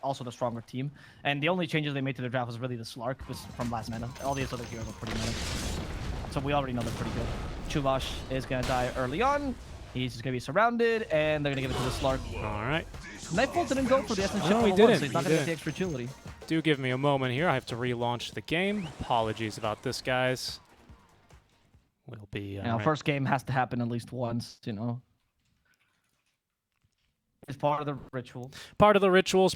also the stronger team. And the only changes they made to their draft was really the Slark was from last meta. All these other heroes are pretty meta. So we already know they're pretty good. Chuvash is going to die early on. He's just going to be surrounded, and they're going to give it to the Slark. All right. Nightfall didn't go for the Essence Ship. No, he So didn't. he's not going to get the extra utility. Do give me a moment here. I have to relaunch the game. Apologies about this, guys. We'll be... You know, first game has to happen at least once, you know. It's part of the ritual. Part of the rituals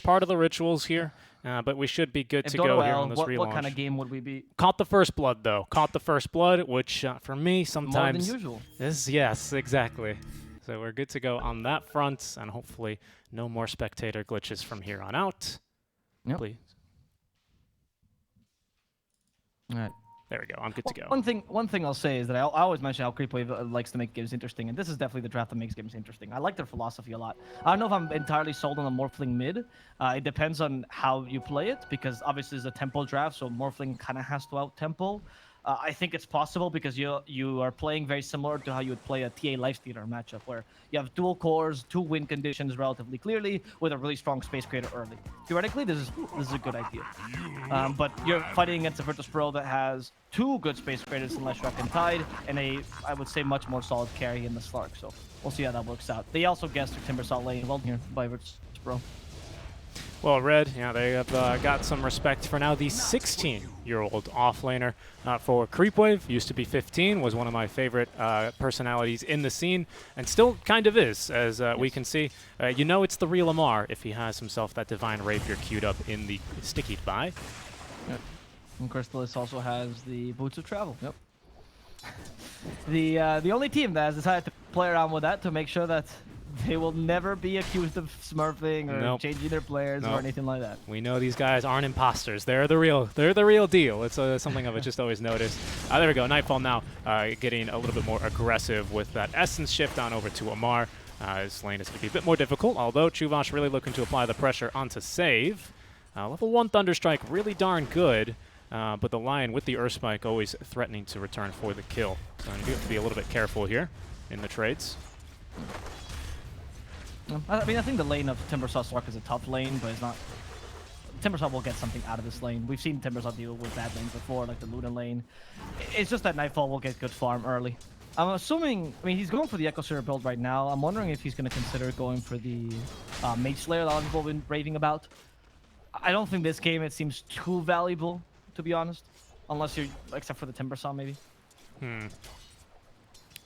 here. But we should be good to go here on this relaunch. What kind of game would we be? Caught the first blood, though. Caught the first blood, which for me sometimes... More than usual. Yes, exactly. So we're good to go on that front, and hopefully no more spectator glitches from here on out. Yep. Please. All right. There we go. I'm good to go. One thing I'll say is that I always mention how Creepwave likes to make games interesting, and this is definitely the draft that makes games interesting. I like their philosophy a lot. I don't know if I'm entirely sold on the Morphling mid. It depends on how you play it, because obviously it's a tempo draft, so Morphling kind of has to out-tempo. I think it's possible because you are playing very similar to how you would play a TA Lifestealer matchup, where you have dual cores, 2 win conditions relatively clearly, with a really strong space creator early. Theoretically, this is a good idea. But you're fighting against a Virtus.pro that has 2 good space creators in Leshrac and Tide, and I would say, much more solid carry in the Slark. So we'll see how that works out. They also guessed Timbersaw lane well here by Virtus.pro. Well, Red, yeah, they have got some respect for now the 16-year-old offlaner for Creepwave. Used to be 15, was one of my favorite personalities in the scene, and still kind of is, as we can see. You know it's the real Amar if he has himself that Divine Rapier queued up in the sticky buy. Yep. And Crystallis also has the Boots of Travel. Yep. The only team that has decided to play around with that to make sure that they will never be accused of smurfing or changing their players or anything like that. We know these guys aren't imposters. They're the real deal. It's something I've just always noticed. There we go. Nightfall now getting a little bit more aggressive with that Essence shift on over to Amar. His lane is going to be a bit more difficult, although Chuvash really looking to apply the pressure onto save. Level 1 Thunderstrike really darn good, but the Lion with the Earth Spike always threatening to return for the kill. So you have to be a little bit careful here in the trades. I mean, I think the lane of Timbersaw Slark is a tough lane, but it's not... Timbersaw will get something out of this lane. We've seen Timbersaw deal with bad lanes before, like the Luna lane. It's just that Nightfall will get good farm early. I'm assuming... I mean, he's going for the Echo Sphere build right now. I'm wondering if he's going to consider going for the Mage Slayer that a lot of people have been raving about. I don't think this game, it seems too valuable, to be honest. Unless you're... Except for the Timbersaw, maybe.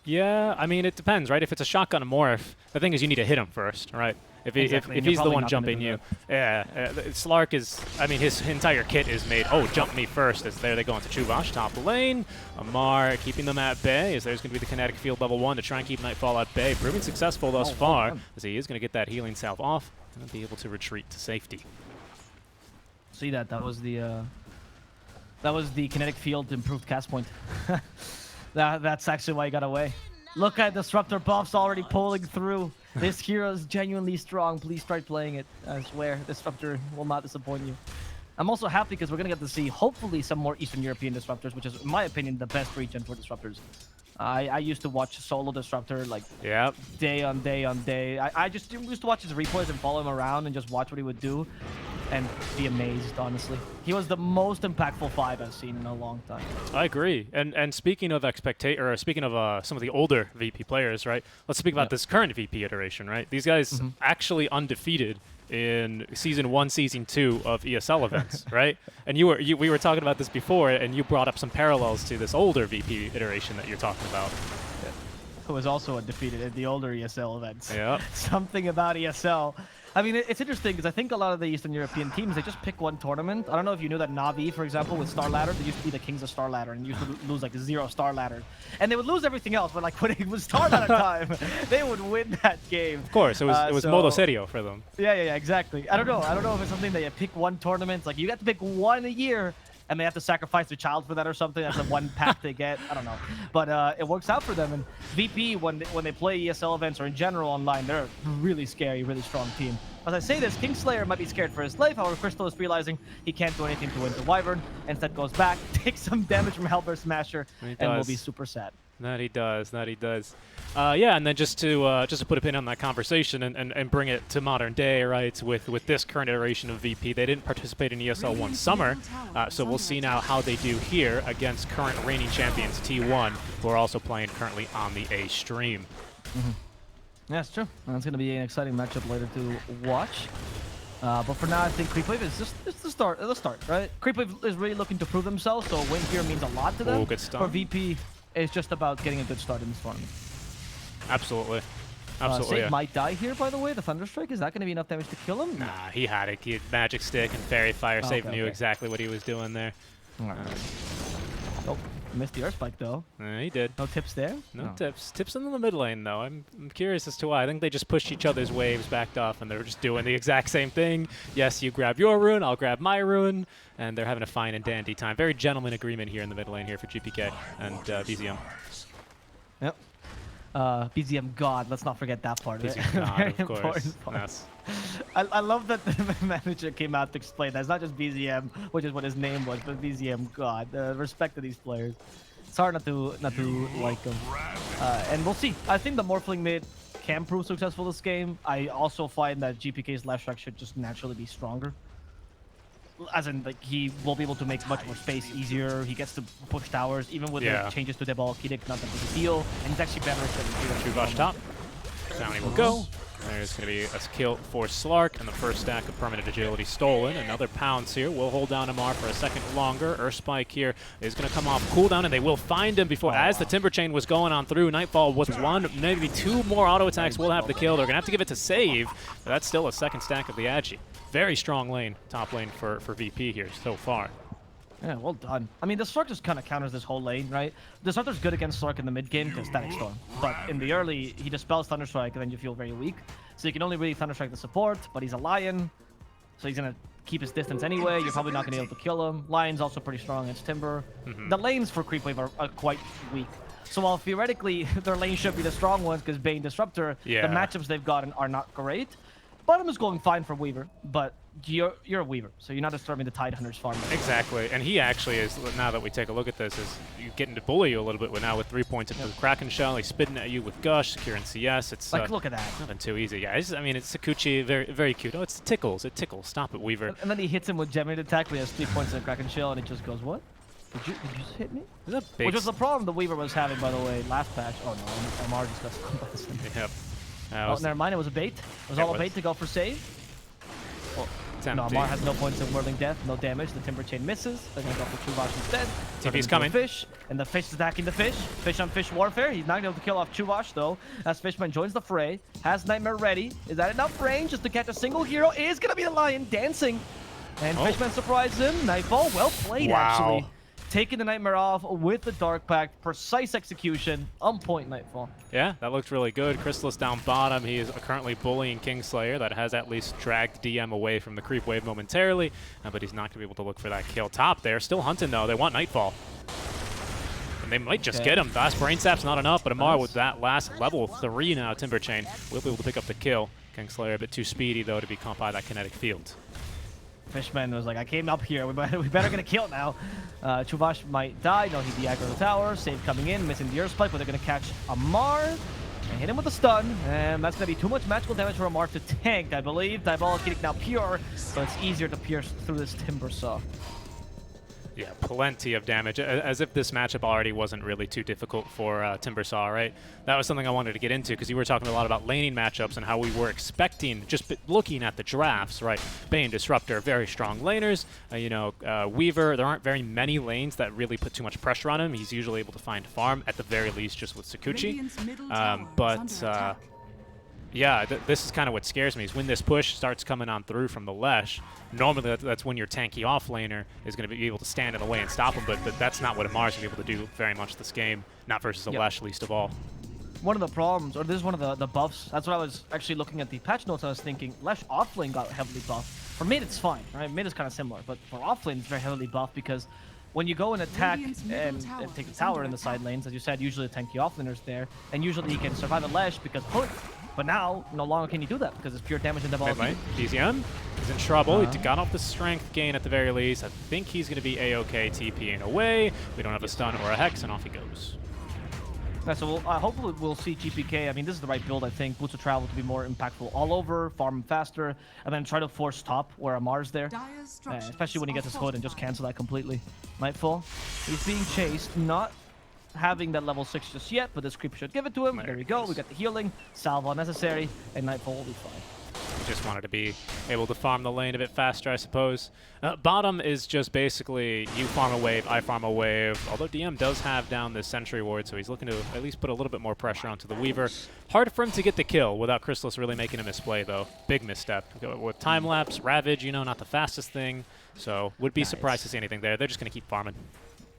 Yeah, I mean, it depends, right? If it's a shotgun morph, the thing is you need to hit him first, right? If he's the one jumping you. Yeah, Slark is, I mean, his entire kit is made, jump me first, as there they go into Chuvash, top lane. Amar keeping them at bay, as there's going to be the kinetic field level 1 to try and keep Nightfall at bay. Proving successful thus far, as he is going to get that healing salve off and be able to retreat to safety. See that? That was the kinetic field improved cast point. That's actually why he got away. Look at Disruptor buffs already pulling through. This hero is genuinely strong. Please try playing it. I swear, Disruptor will not disappoint you. I'm also happy because we're going to get to see, hopefully, some more Eastern European Disruptors, which is, in my opinion, the best region for Disruptors. I used to watch solo Disruptor, like, day on day on day. I just used to watch his replays and follow him around and just watch what he would do and be amazed, honestly. He was the most impactful 5 I've seen in a long time. I agree. And speaking of speaking of some of the older VP players, right? Let's speak about this current VP iteration, right? These guys actually undefeated in Season 1, Season 2 of ESL events, right? And we were talking about this before, and you brought up some parallels to this older VP iteration that you're talking about. Who was also undefeated in the older ESL events. Yeah. Something about ESL. I mean, it's interesting because I think a lot of the Eastern European teams, they just pick one tournament. I don't know if you knew that Na'Vi, for example, with Star Ladder, they used to be the kings of Star Ladder and used to lose like 0 Star Ladder. And they would lose everything else, but like when it was Star Ladder time, they would win that game. Of course, it was Modo Serio for them. Yeah, exactly. I don't know if it's something that you pick one tournament, like you got to pick one a year, and they have to sacrifice their child for that or something. That's the one pack they get. I don't know. But it works out for them. And VP, when they play ESL events or in general online, they're a really scary, really strong team. As I say this, Kingslayer might be scared for his life. However, Crystal is realizing he can't do anything to win the Wyvern. Instead goes back, takes some damage from Hellbear Smasher, and will be super sad. That he does. That he does. Yeah, and then just to put a pin on that conversation and bring it to modern day, right? With this current iteration of VP, they didn't participate in ESL One Summer, so we'll see now how they do here against current reigning champions T1, who are also playing currently on the A stream. Yeah, it's true. That's going to be an exciting matchup later to watch. But for now, I think Creepwave is just the start, right? Creepwave is really looking to prove themselves, so a win here means a lot to them. Good start. For VP, it's just about getting a good start in this tournament. Absolutely. Absolutely. Save might die here, by the way. The Thunderstrike, is that going to be enough damage to kill him? Nah, he had it. He had Magic Stick and Fairy Fire. Save knew exactly what he was doing there. Oh, missed the Earth Spike, though. He did. No tips there? No tips. Tips in the mid lane, though. I'm curious as to why. I think they just pushed each other's waves, backed off, and they were just doing the exact same thing. Yes, you grab your rune, I'll grab my rune, and they're having a fine and dandy time. Very gentleman agreement here in the mid lane here for GPK and BZM. Yep. BZM God, let's not forget that part. BZM God, Very of course. important part. Yes. I love that the manager came out to explain that. It's not just BZM, which is what his name was, but BZM God. Respect to these players. It's hard not to like them. And we'll see. I think the Morphling mid can prove successful this game. I also find that GPK's left strike should just naturally be stronger. As in, like, he will be able to make much more space easier. He gets to push towers, even with the changes to Debal Kidik, not that big a deal. And he's actually better than Chuvash top. Down he will go. There's going to be a kill for Slark, and the first stack of permanent agility stolen. Another pounce here. Will hold down Amar for a second longer. Earth Spike here is going to come off cooldown, and they will find him before, as the Timber Chain was going on through. Nightfall with one, maybe two more auto attacks will have the kill. They're going to have to give it to Save, but that's still a second stack of the Agi. Very strong lane, top lane for VP here so far. Yeah, well done. I mean, the Slark just kind of counters this whole lane, right? Disruptor's good against Slark in the mid game because Static Storm. But in the early, he dispels Thunderstrike and then you feel very weak. So you can only really Thunderstrike the support, but he's a Lion. So he's going to keep his distance anyway. You're probably not going to be able to kill him. Lion's also pretty strong against Timber. The lanes for Creepwave are quite weak. So while theoretically their lane should be the strong ones because Bane Disruptor, the matchups they've gotten are not great. Bottom is going fine for Weaver, but you're a Weaver, so you're not disturbing the Tidehunter's farm. Exactly, and he actually is, now that we take a look at this, is getting to bully you a little bit now with 3 points into the Kraken Shell. He's spitting at you with Gush, securing CS. It's like, look at that. Nothing too easy, guys. I mean, it's Sakuchi, very, very cute. Oh, it's tickles. It tickles. Stop it, Weaver. And then he hits him with Gemini attack, but he has 3 points in the Kraken Shell, and it just goes, what? Did you just hit me? Which was the problem the Weaver was having, by the way, last patch. Oh no, Amar just got stunned by this. Yep. Oh, never mind, it was a bait. It was all a bait to go for save. Oh, no, Amar has no points in Whirling Death, no damage. The Timber Chain misses. They're going to go for Chuvash instead. TP's coming. Fish, and the Fish is attacking the Fish. Fish on Fish warfare. He's not going to be able to kill off Chuvash, though, as Fishman joins the fray. Has Nightmare ready. Is that enough range just to catch a single hero? Is going to be the Lion dancing. And Fishman surprises him. Nightfall, well played, actually. Taking the Nightmare off with the Dark Pact. Precise execution. On point, Nightfall. Yeah, that looked really good. Crystallis down bottom. He is currently bullying Kingslayer. That has at least dragged DM away from the creep wave momentarily. But he's not going to be able to look for that kill. Top there. Still hunting, though. They want Nightfall. And they might just get him. The last Brain Sap's not enough. But Amar with that last level 3 now, Timber Chain, will be able to pick up the kill. Kingslayer a bit too speedy, though, to be caught by that kinetic field. Fishman was like, I came up here. We better get a kill now. Chuvash might die. No, he de-aggroed the tower. Save coming in, missing the Earth Spike, but they're going to catch Amar and hit him with a stun. And that's going to be too much magical damage for Amar to tank, I believe. Diabolic Edict now pure, so it's easier to pierce through this Timber Saw. Yeah, plenty of damage, as if this matchup already wasn't really too difficult for Timbersaw, right? That was something I wanted to get into because you were talking a lot about laning matchups and how we were expecting, just looking at the drafts, right? Bane, Disruptor, very strong laners. Weaver, there aren't very many lanes that really put too much pressure on him. He's usually able to find farm, at the very least, just with Sakuchi. Yeah, this is kind of what scares me, is when this push starts coming on through from the Lesh, normally that's when your tanky offlaner is going to be able to stand in the way and stop him, but that's not what Amar's going to be able to do very much this game, not versus the Lesh least of all. One of the problems, or this is one of the buffs, that's what I was actually looking at the patch notes, I was thinking, Lesh offlane got heavily buffed. For mid, it's fine, right? Mid is kind of similar, but for offlane, it's very heavily buffed because when you go and attack and take the tower in the side lanes, as you said, usually the tanky offlaner's there, and usually he can survive a Lesh because push. But now, no longer can you do that because it's pure damage in the ball. BZM is in trouble. He got off the strength gain at the very least. I think he's going to be A-OK TPing away. We don't have a stun or a Hex, and off he goes. Yeah, so hopefully we'll see GPK. I mean, this is the right build, I think. Boots of Travel to be more impactful all over, farm faster, and then try to force top where Amar's there. Especially when he gets his hood and just cancel that completely. Nightfall. He's being chased, not having that level 6 just yet, but this creep should give it to him. There we go. We got the healing. Salve unnecessary, and Nightfall will be fine. Just wanted to be able to farm the lane a bit faster, I suppose. Bottom is just basically you farm a wave, I farm a wave. Although DM does have down this Sentry Ward, so he's looking to at least put a little bit more pressure onto the Weaver. Hard for him to get the kill without Crystallis really making a misplay, though. Big misstep. With time lapse, Ravage, you know, not the fastest thing. So would be surprised to see anything there. They're just going to keep farming.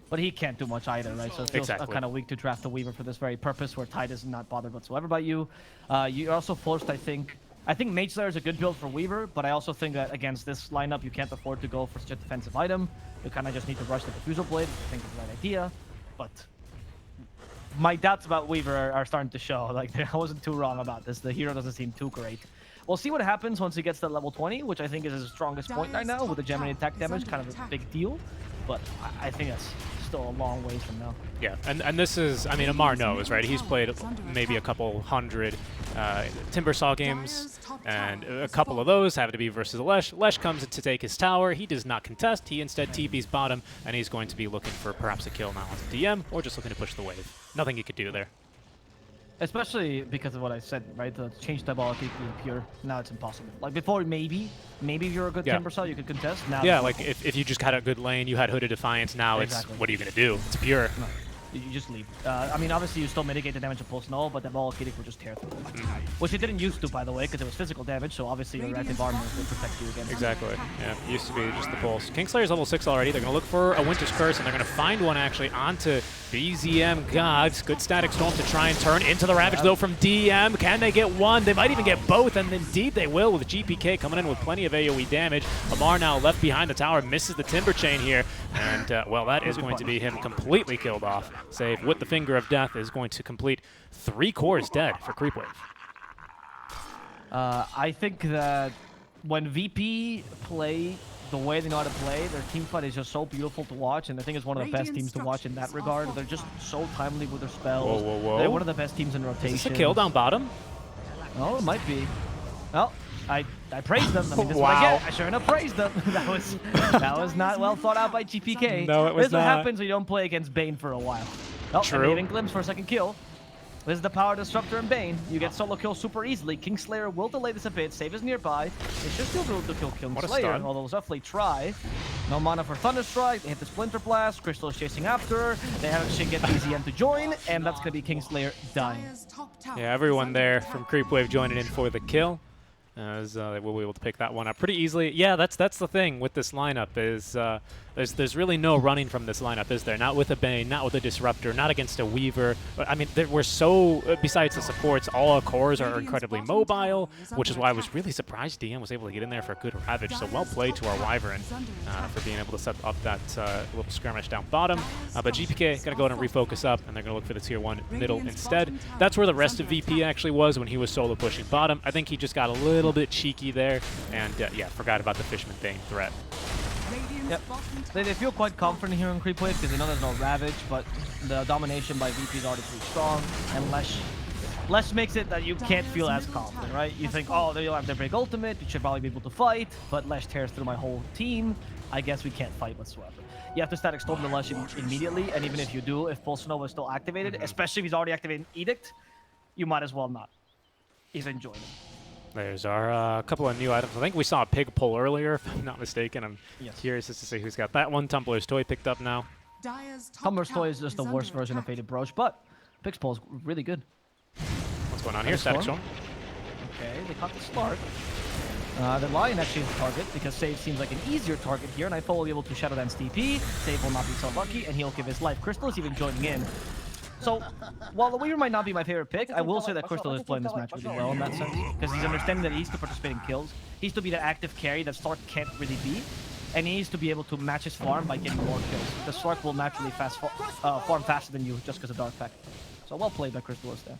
But he can't do much either, right? So it feels kind of weak to draft the Weaver for this very purpose, where Tide is not bothered whatsoever by you. You're also forced, I think Mage Slayer is a good build for Weaver, but I also think that against this lineup, you can't afford to go for such a defensive item. You kind of just need to rush the Diffusal Blade, which I think is the right idea. But my doubts about Weaver are starting to show. Like, I wasn't too wrong about this. The hero doesn't seem too great. We'll see what happens once he gets to level 20, which I think is his strongest point right now, with the Gemini attack damage, kind of a big deal. But I think that's still a long ways from now. Yeah, and this is, I mean, Amar knows, right? He's played maybe a couple hundred Timbersaw games, and a couple of those have to be versus Lesh. Lesh comes in to take his tower. He does not contest. He instead TP's bottom, and he's going to be looking for perhaps a kill now on DM, or just looking to push the wave. Nothing he could do there. Especially because of what I said, right? The change diabolic being pure. Now it's impossible. Like before, maybe if you're a good Timbersaw, you could contest. Now yeah, like if you just had a good lane, you had Hooded Defiance. Now it's what are you gonna do? It's pure. No. You just leave. I mean, obviously, you still mitigate the damage of Pulse Null, but the Diabolic Edict will just tear through. Which it didn't used to, by the way, because it was physical damage, so obviously your active armor will protect you against. Exactly. Yeah, it used to be just the Pulse. Kingslayer's level 6 already. They're going to look for a Winter's Curse, and they're going to find one actually onto BZM Gods. Good Static Storm to try and turn into the Ravage, though, from DM. Can they get one? They might even get both, and indeed they will, with GPK coming in with plenty of AoE damage. Amar now left behind the tower, misses the Timber Chain here, and, well, that is going to be him completely killed off. Save with the Finger of Death is going to complete 3 cores dead for Creepwave. I think that when VP play the way they know how to play, their team fight is just so beautiful to watch, and I think it's one of the best teams to watch in that regard. They're just so timely with their spells. Whoa. They're one of the best teams in rotation. Is this a kill down bottom? Oh, it might be. Well, I praised them. I mean, this is what I get. I sure enough praised them. that was not well thought out by GPK. No, it was This is what happens when you don't play against Bane for a while. Oh, True. And even Glimpse for a second kill. This is the power Disruptor and Bane. You get solo kills super easily. Kingslayer will delay this a bit. Save is nearby. They should still be able to kill Kingslayer, although definitely try. No mana for Thunderstrike. They hit the Splinter Blast. Crystal is chasing after. They have to get BZM to join, and that's going to be Kingslayer dying. Yeah, everyone there from Creepwave joining in for the kill. As they will be able to pick that one up pretty easily. Yeah, that's the thing with this lineup is there's really no running from this lineup, is there? Not with a Bane, not with a Disruptor, not against a Weaver. I mean, we're so, besides the supports, all our cores are incredibly mobile, which is why I was really surprised DM was able to get in there for a good Ravage. So well played to our Wyvern for being able to set up that little skirmish down bottom. But GPK going to go ahead and refocus up, and they're going to look for the tier 1 middle instead. That's where the rest of VP actually was when he was solo pushing bottom. I think he just got a little bit cheeky there, and yeah, forgot about the Fishman Bane threat. Yep. They feel quite confident here in Creepwave because they know there's no Ravage, but the domination by VP is already pretty strong, and Lesh makes it that you can't feel as confident, right? You think, oh, they'll have their big ultimate, you should probably be able to fight, but Lesh tears through my whole team. I guess we can't fight whatsoever. You have to Static Storm the Lesh immediately, and even if you do, if Pulse Nova is still activated, especially if he's already activated Edict, you might as well not even join him. There's our couple of new items. I think we saw a pig pull earlier, if I'm not mistaken. I'm curious as to see who's got that one. Tumbler's Toy picked up now. Tumbler's Toy is just the worst version of Faded Broach, but Pig's Pull is really good. What's going on here? Static Storm. Okay, they caught the start. The Lion actually is the target because Save seems like an easier target here. Nightfall will be able to Shadow Dance TP. Save will not be so lucky, and he'll give his life. Crystal is even joining in. So, while the Weaver might not be my favorite pick, I will say that Crystal is playing this match really well in that sense, because he's understanding that he needs to participate in kills. He needs to be the active carry that Stark can't really be, and he needs to be able to match his farm by getting more kills. The Stark will naturally farm faster than you just because of Dark Pact. So well played by Crystal there.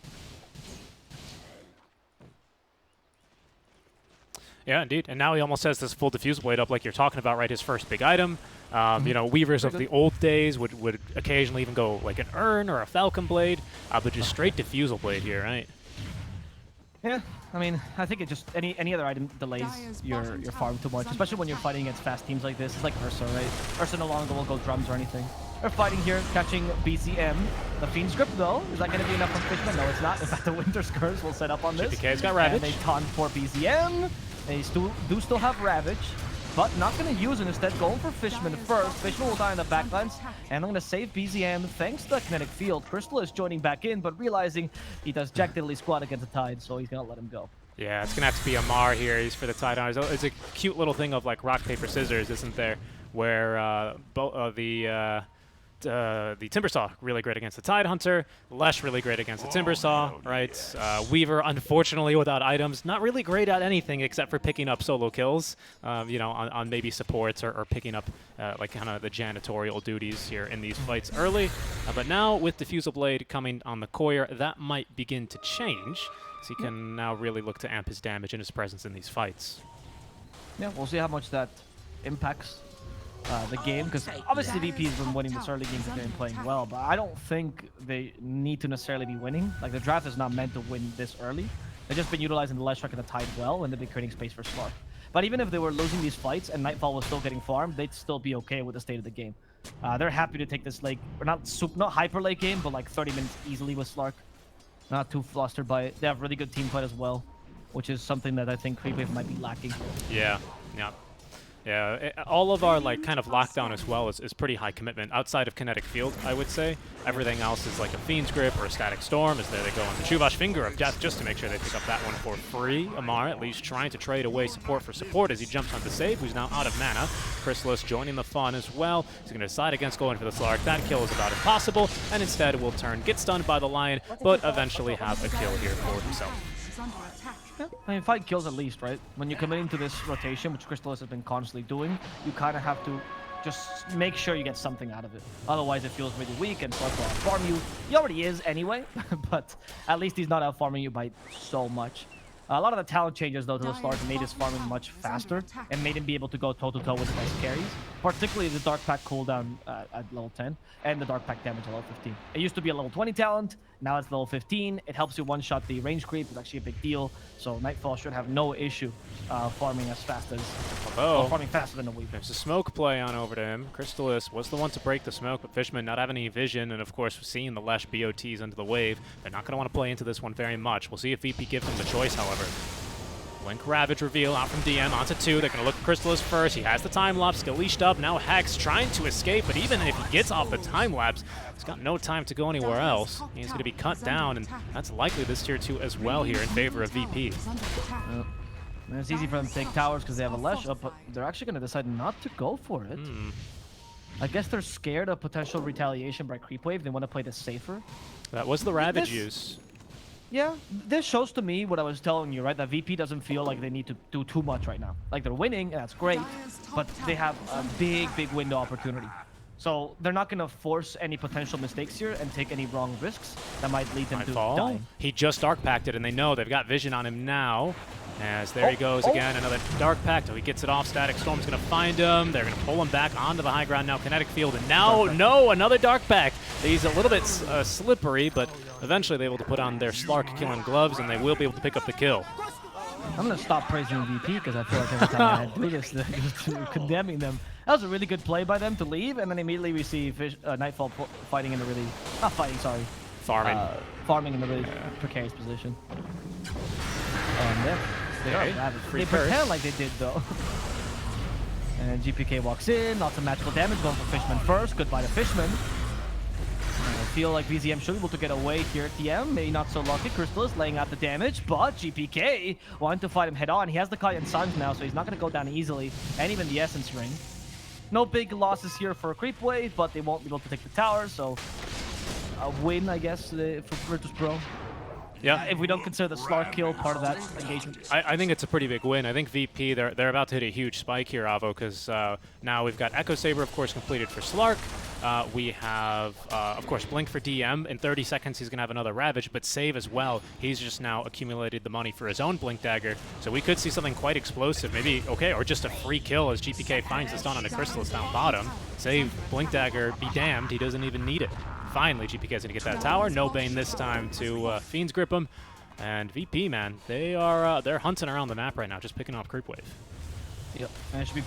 Yeah, indeed. And now he almost has this full diffusal blade up like you're talking about, right? His first big item. You know, Weavers of the old days would occasionally even go like an Urn or a Falcon Blade, but just straight diffusal blade here, right? Yeah, I mean, I think it just any other item delays your farm too much, especially when you're fighting against fast teams like this. It's like Ursa, right? Ursa no longer will go drums or anything. They're fighting here, catching BCM. The Fiend Script, though, is that going to be enough from Fishman? No, it's not. In fact, the Winter Scourge will set up on this. GPK's got Ravage. And they taunt for BCM. They do still have Ravage, but not going to use it. Instead, going for Fishman first. Fishman will die in the backlines, and I'm going to save BZM thanks to the kinetic field. Crystal is joining back in, but realizing he does Jack Diddley squad against the Tide, so he's going to let him go. Yeah, it's going to have to be Amar here. He's for the Tide Hunters. It's a cute little thing of like rock, paper, scissors, isn't there? Where the Timbersaw really great against the Tide Hunter, Lesh really great against the Timbersaw, right? Weaver, unfortunately, without items, not really great at anything except for picking up solo kills, you know, on maybe supports or picking up like kind of the janitorial duties here in these fights early. But now with Diffusal Blade coming on the Courier, that might begin to change, so he can now really look to amp his damage and his presence in these fights. Yeah, we'll see how much that impacts the game, because obviously VP has been winning this early games and been playing well, but I don't think they need to necessarily be winning. Like, the draft is not meant to win this early. They've just been utilizing the Leshrac and the Tide well, and they've been creating space for Slark. But even if they were losing these fights and Nightfall was still getting farmed, they'd still be okay with the state of the game. They're happy to take this late, or not hyper late game, but like 30 minutes easily with Slark. Not too flustered by it. They have really good team fight as well, which is something that I think Creepwave might be lacking. Yeah, yeah. Yeah, all of our like kind of lockdown as well is pretty high commitment. Outside of kinetic field, I would say. Everything else is like a Fiend's Grip or a Static Storm, as there they go on the Chuvash Finger of Death just to make sure they pick up that one for free. Amar at least trying to trade away support for support as he jumps on the save, who's now out of mana. Chrysalis joining the fun as well. He's going to decide against going for the Slark. That kill is about impossible, and instead will turn, get stunned by the Lion, but eventually have a kill here for himself. Yeah, I mean, 5 kills at least, right? When you're committing to this rotation, which Crystallis has been constantly doing, you kind of have to just make sure you get something out of it. Otherwise, it feels really weak and Slark will out-farm you. He already is anyway, but at least he's not out-farming you by so much. A lot of the talent changes, though, to the Slark made his farming much faster and made him be able to go toe-to-toe with best carries, particularly the Dark Pack cooldown at level 10 and the Dark Pack damage at level 15. It used to be a level 20 talent, now it's level 15. It helps you one-shot the range creep, it's actually a big deal, so Nightfall should have no issue farming as fast as... farming faster than a Weaver. There's a smoke play on over to him. Crystallis was the one to break the smoke, but Fishman not having any vision, and of course seeing the Lesh BOTs into the wave. They're not going to want to play into this one very much. We'll see if VP gives them the choice, however. Blink Ravage reveal out from DM onto 2. They're going to look at Crystallis first. He has the time lapse, got leashed up. Now Hex trying to escape, but even if he gets off the time lapse, he's got no time to go anywhere else. He's going to be cut down, and that's likely this tier 2 as well here in favor of VP. And it's easy for them to take towers because they have a Lesh up, but they're actually going to decide not to go for it. I guess they're scared of potential retaliation by Creepwave. They want to play this safer. That was the Ravage use. Yeah, this shows to me what I was telling you, right? That VP doesn't feel like they need to do too much right now. Like, they're winning, and that's great, but they have a big, big window opportunity. So they're not going to force any potential mistakes here and take any wrong risks that might lead them to dying. He just Dark Packed it, and they know they've got vision on him now. As there he goes again, another Dark Pact. Oh, he gets it off. Static Storm's going to find him. They're going to pull him back onto the high ground now. Kinetic Field, and now, no, another Dark Pact. He's a little bit slippery, but eventually they're able to put on their Slark killing gloves, and they will be able to pick up the kill. I'm going to stop praising VP because I feel like every time I do this, they're condemning them. That was a really good play by them to leave, and then immediately we see Nightfall fighting in a really... Not fighting, sorry. Farming. Farming in a really precarious position. They pretend like they did, though. And GPK walks in, lots of magical damage going for Fishman first. Goodbye to Fishman. I feel like BZM should be able to get away here at TM. Maybe not so lucky. Crystallis laying out the damage, but GPK wanting to fight him head on. He has the Kaya and Suns now, so he's not going to go down easily. And even the Essence Ring. No big losses here for Creepwave, but they won't be able to take the tower, so a win, I guess, for Virtus.pro. Yeah. If we don't consider the Slark kill part of that engagement. I think it's a pretty big win. I think VP, they're about to hit a huge spike here, Avo, because now we've got Echo Saber, of course, completed for Slark. We have, of course, Blink for DM. In 30 seconds, he's going to have another Ravage, but Save as well. He's just now accumulated the money for his own Blink Dagger, so we could see something quite explosive. Maybe, okay, or just a free kill as GPK finds the stun on a Chrysalis down bottom. Save, Blink Dagger, be damned, he doesn't even need it. Finally, GPK's going to get that tower. No Bane this time to Fiend's grip him. And VP, man, they're hunting around the map right now, just picking off Creepwave. Yep, and it should be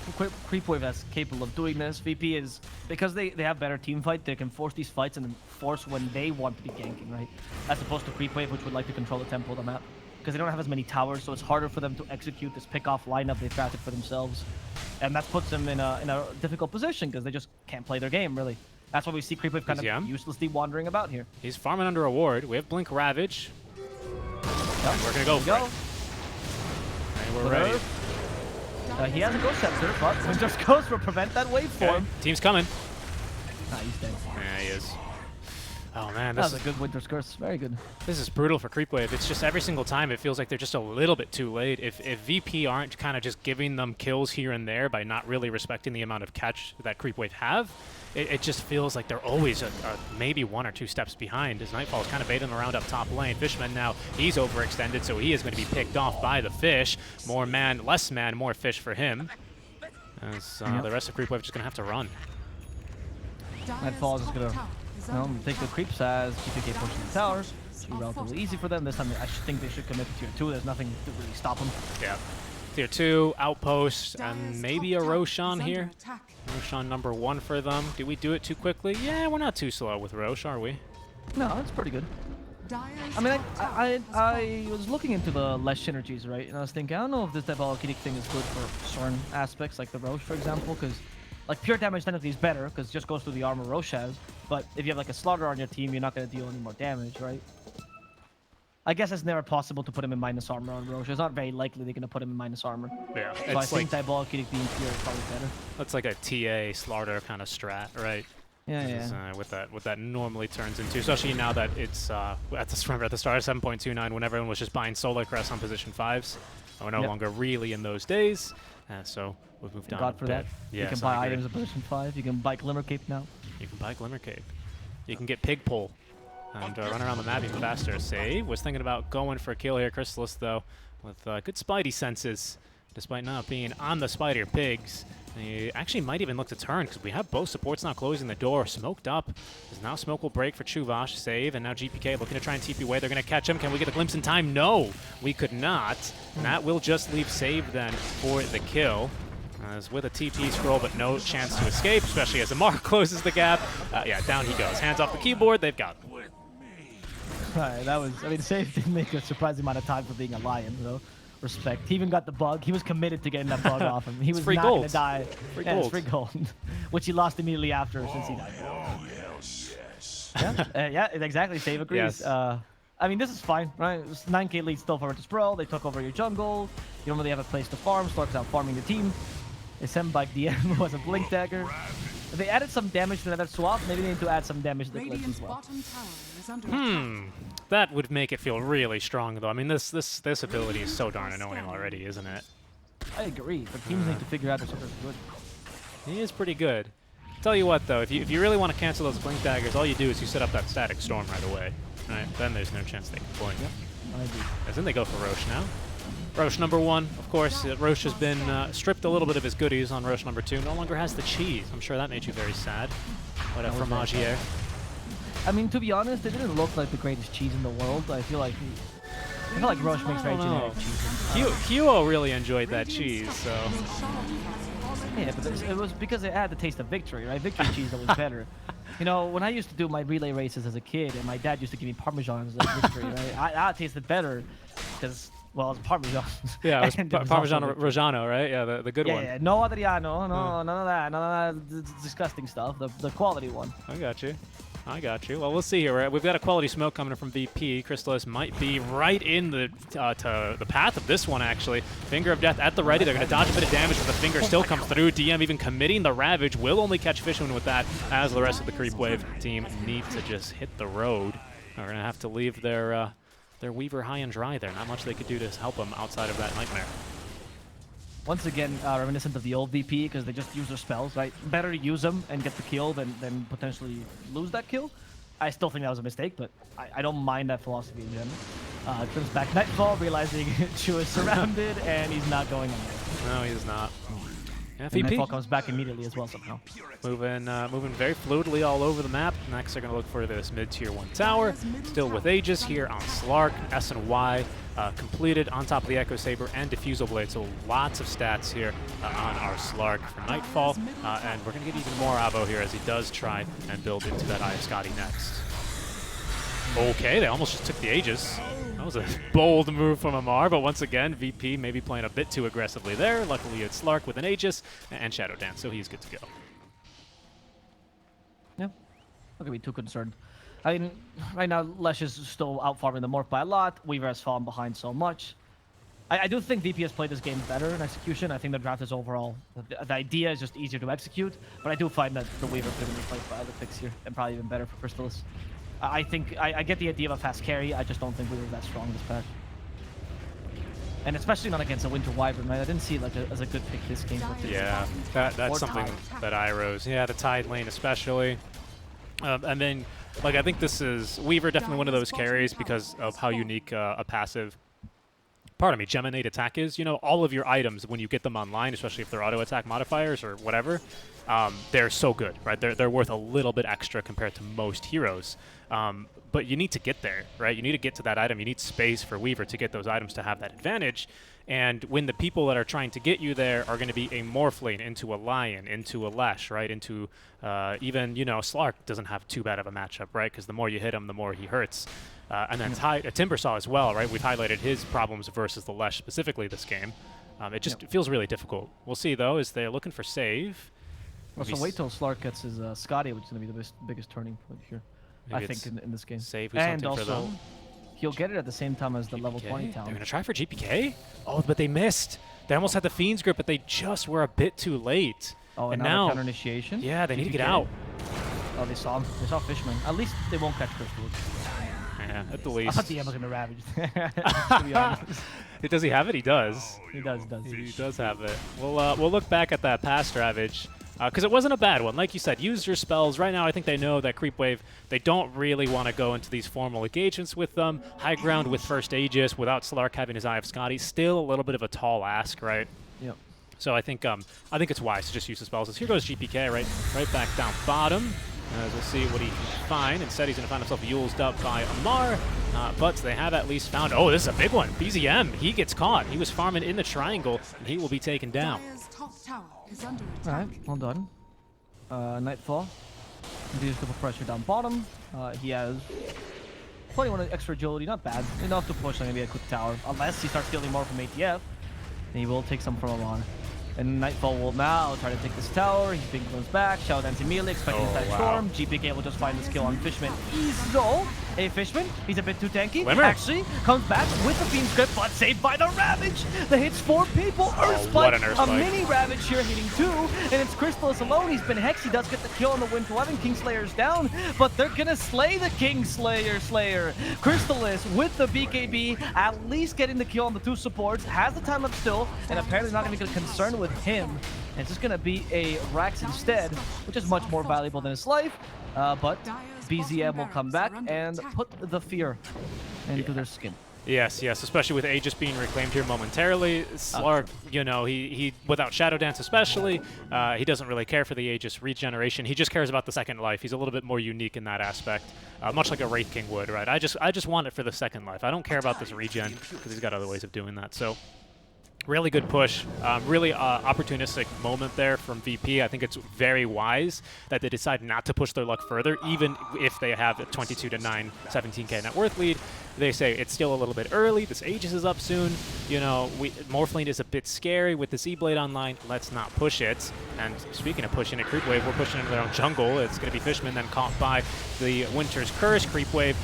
Creepwave that's capable of doing this. VP is, because they have better team fight, they can force these fights and then force when they want to be ganking, right? As opposed to Creepwave, which would like to control the tempo of the map. Because they don't have as many towers, so it's harder for them to execute this pick-off lineup they've crafted for themselves. And that puts them in a difficult position, because they just can't play their game, really. That's why we see Creepwave kind of uselessly wandering about here. He's farming under a ward. We have Blink Ravage. Yep. We're going to go for it. And we're ready. He has a Ghost Sensor, but Winter's Ghost will prevent that waveform. Okay. Team's coming. Nah, he's dead. Yeah, he is. Oh man, that was a good Winter's Curse. Very good. This is brutal for Creepwave. It's just every single time it feels like they're just a little bit too late. If VP aren't kind of just giving them kills here and there by not really respecting the amount of catch that Creepwave have, it just feels like they're always maybe 1 or 2 steps behind. As Nightfall is kind of baiting them around up top lane. Fishman now, he's overextended, so he is going to be picked off by the fish. More man, less man, more fish for him. As the rest of Creepwave is just going to have to run. Nightfall is just going to take the creeps as GPK pushing the tower. Should be relatively easy for them. This time I think they should commit to tier 2. There's nothing to really stop them. Yeah. Tier 2, Outpost, and maybe a Roshan here. Roshan number 1 for them. Do we do it too quickly? Yeah, we're not too slow with Rosh, are we? No, it's pretty good. I mean, I was looking into the less synergies, right? And I was thinking, I don't know if this diabolic thing is good for certain aspects, like the Rosh, for example, because like pure damage technically is better because it just goes through the armor Rosh has. But if you have like a Slaughter on your team, you're not going to deal any more damage, right? I guess it's never possible to put him in minus armor on Rosh. It's not very likely they're going to put him in minus armor. Yeah. So I think Diabolic being pure is probably better. That's like a TA Slaughter kind of strat, right? Yeah, yeah. What that normally turns into, especially now that it's at the start of 7.29 when everyone was just buying Solar Crest on position 5s. We're no longer really in those days, so we've moved on. God for that. Yeah, you can buy items at position 5. You can buy Glimmer Cape now. You can buy Glimmer Cape. You can get Pig Pole and run around the map even faster. Save was thinking about going for a kill here. Chrysalis, though, with good Spidey senses, despite not being on the Spider Pigs. He actually might even look to turn because we have both supports now closing the door. Smoked up. As now smoke will break for Chuvash. Save, and now GPK looking to try and TP away. They're going to catch him. Can we get a glimpse in time? No, we could not. And that will just leave Save then for the kill. As with a TP scroll, but no chance to escape, especially as Amar closes the gap. Yeah, down he goes. Hands off the keyboard. They've got him. Right, that was, I mean, Save didn't make a surprising amount of time for being a lion, so respect. He even got the bug. He was committed to getting that bug off him. He was not going to die. It's free gold, which he lost immediately after since he died. Yeah, exactly. Save agrees. Yes. I mean, this is fine, right? It was 9k lead still for Virtus.pro. They took over your jungle. You don't really have a place to farm. Stark's out farming the team. They sent back DM, who has a Blink Dagger. If they added some damage to that swap, maybe they need to add some damage to the Glitch as well. That would make it feel really strong, though. I mean, this ability is so darn annoying already, isn't it? I agree, but teams need to figure out if Sucker's good. He is pretty good. Tell you what, though, if you really want to cancel those Blink Daggers, all you do is you set up that Static Storm right away. Right? Then there's no chance they can blink. Yeah, I agree. As then they go for Rosh now. Rosh number 1, of course. Rosh has been stripped a little bit of his goodies on Rosh number 2. No longer has the cheese. I'm sure that made you very sad. What a fromagier. I mean, to be honest, it didn't look like the greatest cheese in the world. I feel like Rosh makes very generic cheese. Kyo really enjoyed that cheese, so. Yeah, but it was because it had the taste of victory, right? Victory cheese that was better. You know, when I used to do my relay races as a kid, and my dad used to give me Parmesan as a victory, right? I tasted better because, well, it's Parmesan. Yeah, it was Parmesan Reggiano, right? Yeah, the good one. Yeah, no Adriano, none of that disgusting stuff. The quality one. I got you. Well, we'll see here. We've got a quality smoke coming from VP. Chrysalis might be right in the path of this one, actually. Finger of Death at the ready. They're going to dodge a bit of damage, but the finger still comes through. DM even committing the Ravage. Will only catch Fishman with that, as the rest of the Creepwave team need to just hit the road. They're going to have to leave their their Weaver high and dry there. Not much they could do to help him outside of that Nightmare. Once again, reminiscent of the old VP, because they just use their spells, right? Better to use them and get the kill than potentially lose that kill. I still think that was a mistake, but I don't mind that philosophy in general. Comes back Nightfall, realizing Chu is surrounded, and he's not going in there. No, he's not. Yeah, And VP Nightfall comes back immediately as well somehow. moving very fluidly all over the map. Next, they're going to look for this mid-tier 1 tower. Still with Aegis here on Slark, S and Y completed on top of the Echo Saber and Diffusal Blade. So lots of stats here on our Slark for Nightfall. And we're going to get even more Avo here as he does try and build into that Eye of Scotty next. Okay, they almost just took the Aegis. That was a bold move from Amar, but once again, VP maybe playing a bit too aggressively there. Luckily, it's Slark with an Aegis and Shadow Dance, so he's good to go. Yeah, not gonna be too concerned. I mean, right now, Lesh is still out farming the Morph by a lot. Weaver has fallen behind so much. I do think VP has played this game better in execution. I think the draft is overall, the idea is just easier to execute, but I do find that the Weaver could have been played by other picks here, and probably even better for Crystallis. I think I get the idea of a fast carry. I just don't think we were that strong this patch, and especially not against a Winter Wyvern. Right? I didn't see it like as a good pick this game. Yeah, that's something that I rose. Yeah, the Tide lane especially, and then like I think this is Weaver definitely one of those carries because of how unique a passive. Pardon me, Geminate attack is. You know, all of your items when you get them online, especially if they're auto attack modifiers or whatever, they're so good, right? They're worth a little bit extra compared to most heroes. But you need to get there, right? You need to get to that item. You need space for Weaver to get those items to have that advantage. And when the people that are trying to get you there are going to be a Morphling into a Lion, into a Lesh, right? Into even, you know, Slark doesn't have too bad of a matchup, right? Because the more you hit him, the more he hurts. And then Timbersaw as well, right? We've highlighted his problems versus the Lesh specifically this game. It just feels really difficult. We'll see, though, is they're looking for save. Well, so wait till Slark gets his Scotty, which is going to be the biggest turning point here. Maybe I think in this game. Save and something for also, them. he'll get it at the same time as the GPK? level 20 They're town. going to try for GPK? Oh, but they missed. They almost had the Fiend's grip, but they just were a bit too late. Oh, and now now counter initiation. Yeah, they need to get out. Oh, they saw him. They saw Fishman. At least they won't catch Crystal. Yeah, at the I least. thought the Emma's gonna ravage. To be honest. Does he have it? He does. He does. He does have it. We'll look back at that past ravage. Because it wasn't a bad one. Like you said, use your spells. Right now, I think they know that Creepwave, they don't really want to go into these formal engagements with them. High ground with first Aegis without Slark having his Eye of Scotty. Still a little bit of a tall ask, right? Yep. So I think it's wise to just use the spells. As here goes GPK, right back down bottom. As we'll see what he can find. Instead, he's going to find himself used up by Amar. But they have at least found... Oh, this is a big one. BZM, he gets caught. He was farming in the triangle, and he will be taken down. Alright, well done. Nightfall. Continues to put pressure down bottom. He has 21 extra agility, not bad. Enough to push maybe a quick tower. Unless he starts stealing more from ATF. And he will take some from Amar. And Nightfall will now try to take this tower. He's being close back. Shadow Dance immediately, expecting a static storm. GPK will just find this kill on Fishman. Easel. Hey, Fishman, he's a bit too tanky. Wimmer. Actually, comes back with the Fiend script, but saved by the Ravage. The hits 4 people. Earthspike. What an Earthspike. A mini Ravage here hitting 2. And it's Crystallis alone. He's been Hex. He does get the kill on the Wind 11. Kingslayer's down, but they're going to slay the Kingslayer. Crystallis with the BKB, at least getting the kill on the 2 supports. Has the time up still, and apparently not going to be concerned with him. And it's just going to be a Rax instead, which is much more valuable than his life. But BZM will come back and put the fear into their skin. Yes, especially with Aegis being reclaimed here momentarily. Slark, you know, he without Shadow Dance especially, he doesn't really care for the Aegis regeneration. He just cares about the second life. He's a little bit more unique in that aspect, much like a Wraith King would, right? I just want it for the second life. I don't care about this regen because he's got other ways of doing that. So really good push, really opportunistic moment there from VP. I think it's very wise that they decide not to push their luck further, even if they have a 22-9, 17k net worth lead. They say it's still a little bit early. This Aegis is up soon. You know, Morphling is a bit scary with this E-Blade online. Let's not push it. And speaking of pushing it, Creepwave, we're pushing into their own jungle. It's going to be Fishman, then caught by the Winter's Curse. Creepwave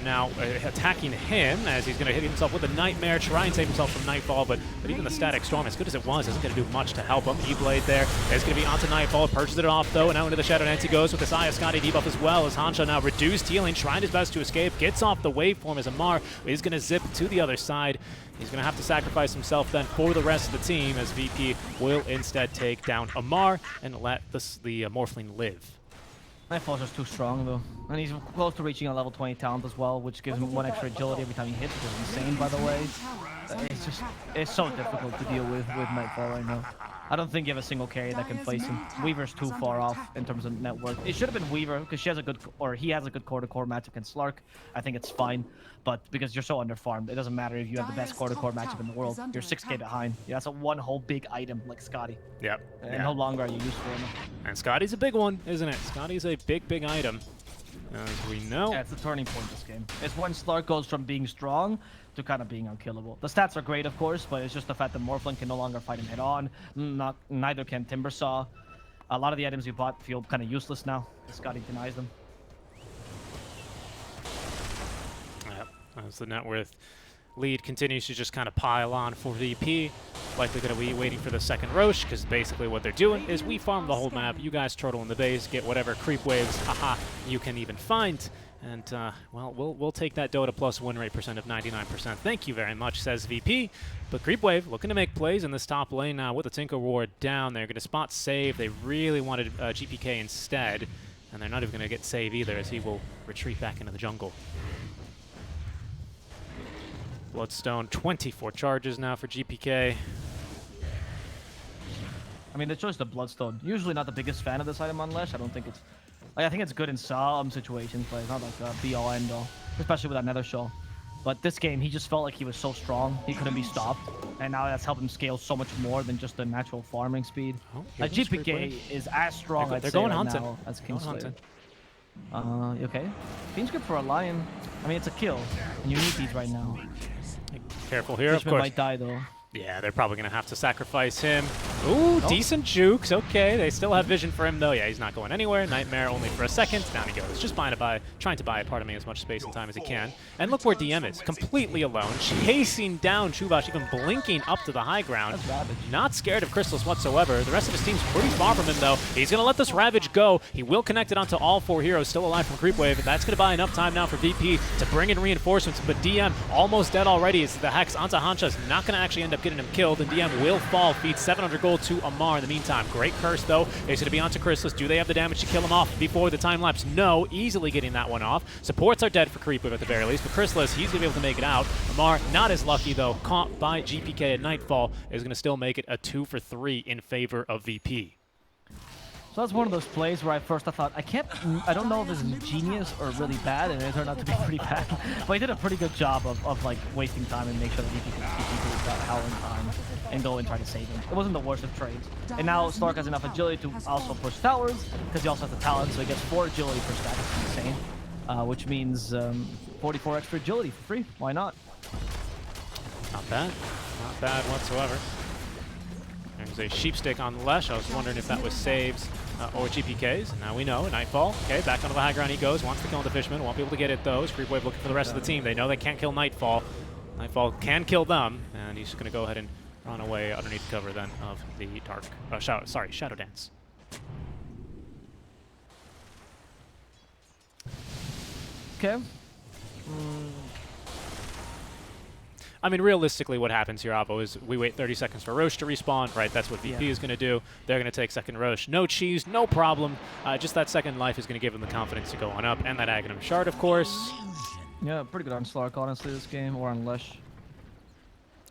now attacking him as he's going to hit himself with a Nightmare, try and save himself from Nightfall, but even the Static Storm, as good as it was, isn't going to do much to help him. E-Blade there is going to be onto Nightfall, purges it off though, and out into the Shadow Dance he goes with this Eye of Scotty debuff as well, as Hansha now reduced healing, trying his best to escape, gets off the waveform as a Amar is going to zip to the other side. He's going to have to sacrifice himself then for the rest of the team, as VP will instead take down Amar and let the Morphling live. Nightfall's just too strong though, and he's close to reaching a level 20 talent as well, which gives him 1 extra agility every time he hits, which is insane, by the way. It's so difficult to deal with Nightfall right now. I don't think you have a single carry that can face him. Weaver's too far off in terms of net worth. It should have been Weaver because he has a good core-to-core matchup against Slark. I think it's fine, but because you're so underfarmed, it doesn't matter if you have the best core-to-core matchup in the world. You're 6k behind. Yeah, that's a one whole big item like Scotty. Yep. And no longer are you useful enough. And Scotty's a big one, isn't it? Scotty's a big item, as we know. Yeah, it's the turning point this game. It's when Slark goes from being strong to kind of being unkillable. The stats are great, of course, but it's just the fact that Morphling can no longer fight him head-on. Neither can Timbersaw. A lot of the items you bought feel kind of useless now. Scotty denies them. Yep, as the net worth lead continues to just kind of pile on for VP. Likely going to be waiting for the second Roche, because basically what they're doing is we farm the whole map, you guys turtle in the base, get whatever creep waves, haha, you can even find. And, well, we'll take that Dota plus win rate percent of 99%. Thank you very much, says VP. But Creepwave looking to make plays in this top lane now with the Tinker Ward down. They're going to spot save. They really wanted GPK instead. And they're not even going to get save either, as he will retreat back into the jungle. Bloodstone, 24 charges now for GPK. I mean, the choice of Bloodstone. Usually not the biggest fan of this item on Lesh. I don't think it's... Like, I think it's good in some situations, but it's not like a be-all, end-all. Especially with that Nether Shell. But this game, he just felt like he was so strong, he couldn't be stopped. And now that's helped him scale so much more than just the natural farming speed. Oh, GPK is as strong, I'd say, right now as Kingslayer. Okay. Fiend's good for a Lion. I mean, it's a kill, and you need these right now. Careful here, Fishman of course. might die, though. Yeah, they're probably going to have to sacrifice him. Ooh, decent jukes. Okay, they still have vision for him, though. Yeah, he's not going anywhere. Nightmare only for a second. Down he goes. Just trying to buy, as much space and time as he can. And look where DM is. Completely alone. Chasing down Chubash, even blinking up to the high ground. That's Ravage. Not scared of Crystals whatsoever. The rest of his team's pretty far from him, though. He's going to let this Ravage go. He will connect it onto all 4 heroes still alive from Creepwave. That's going to buy enough time now for VP to bring in reinforcements. But DM almost dead already. As the Hex onto Hancha is not going to actually end up getting him killed. And DM will fall, feeds 700 gold to Amar in the meantime. Great curse, though. It's going to be onto Chrysalis. Do they have the damage to kill him off before the time lapse? No. Easily getting that one off. Supports are dead for Creepwave at the very least, but Chrysalis, he's going to be able to make it out. Amar, not as lucky, though. Caught by GPK at Nightfall, is going to still make it a 2 for 3 in favor of VP. So that's one of those plays where I thought, I don't know if it's genius or really bad, and it turned out to be pretty bad. But he did a pretty good job of like wasting time and make sure that VP could that howling time and go and try to save him. It wasn't the worst of trades. And now Slark has enough agility to also push towers, because he also has the talent, so he gets 4 agility per stack. It's insane. Which means 44 extra agility for free. Why not? Not bad. Not bad whatsoever. There's a Sheepstick on the Lesh. I was wondering if that was saves or GPKs. And now we know. Nightfall. Okay, back onto the high ground he goes. Wants to kill the Fishman. Won't be able to get it, though. Creepwave looking for the rest of the team. They know they can't kill Nightfall. Nightfall can kill them. And he's just going to go ahead and run away underneath the cover, then, of the Dark... Shadow Dance. Okay. I mean, realistically, what happens here, Avo, is we wait 30 seconds for Roche to respawn, right? That's what VP is going to do. They're going to take second Roche. No cheese, no problem. Just that second life is going to give them the confidence to go on up. And that Aghanim Shard, of course. Yeah, pretty good on Slark, honestly, this game, or on Lesh.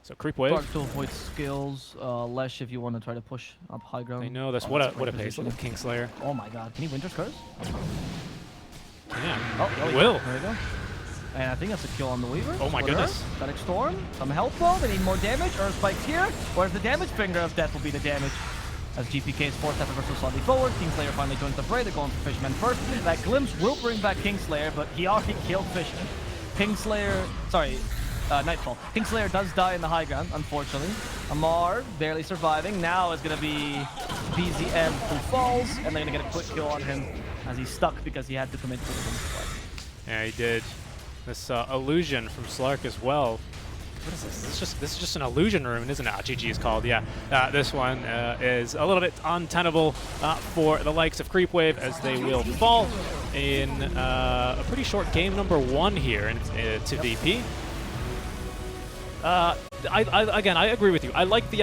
So Creepwave. Slark to avoid skills, Lesh if you want to try to push up high ground. I know, that's what a pace. Look at Kingslayer. Oh my god, can he Winter's Curse? Yeah, oh, will. There we go. And I think that's a kill on the Weaver. Oh my goodness. Static Storm, some help though, they need more damage. Earth Spike's here. Where's the damage? Finger of Death will be the damage. As GPK's forced effort versus slightly forward, Kingslayer finally joins the fray. They're going for Fishman first. That glimpse will bring back Kingslayer, but he already killed Fishman. Nightfall. Kingslayer does die in the high ground, unfortunately. Amar barely surviving. Now is going to be BZM who falls, and they're going to get a quick kill on him as he's stuck because he had to commit to the fight. Yeah, he did. This illusion from Slark as well. what is this? This is just an illusion room, isn't it? GG is called. Yeah, this one is a little bit untenable for the likes of Creepwave, as they will fall in a pretty short game number 1 here to VP. Again, I agree with you. I like the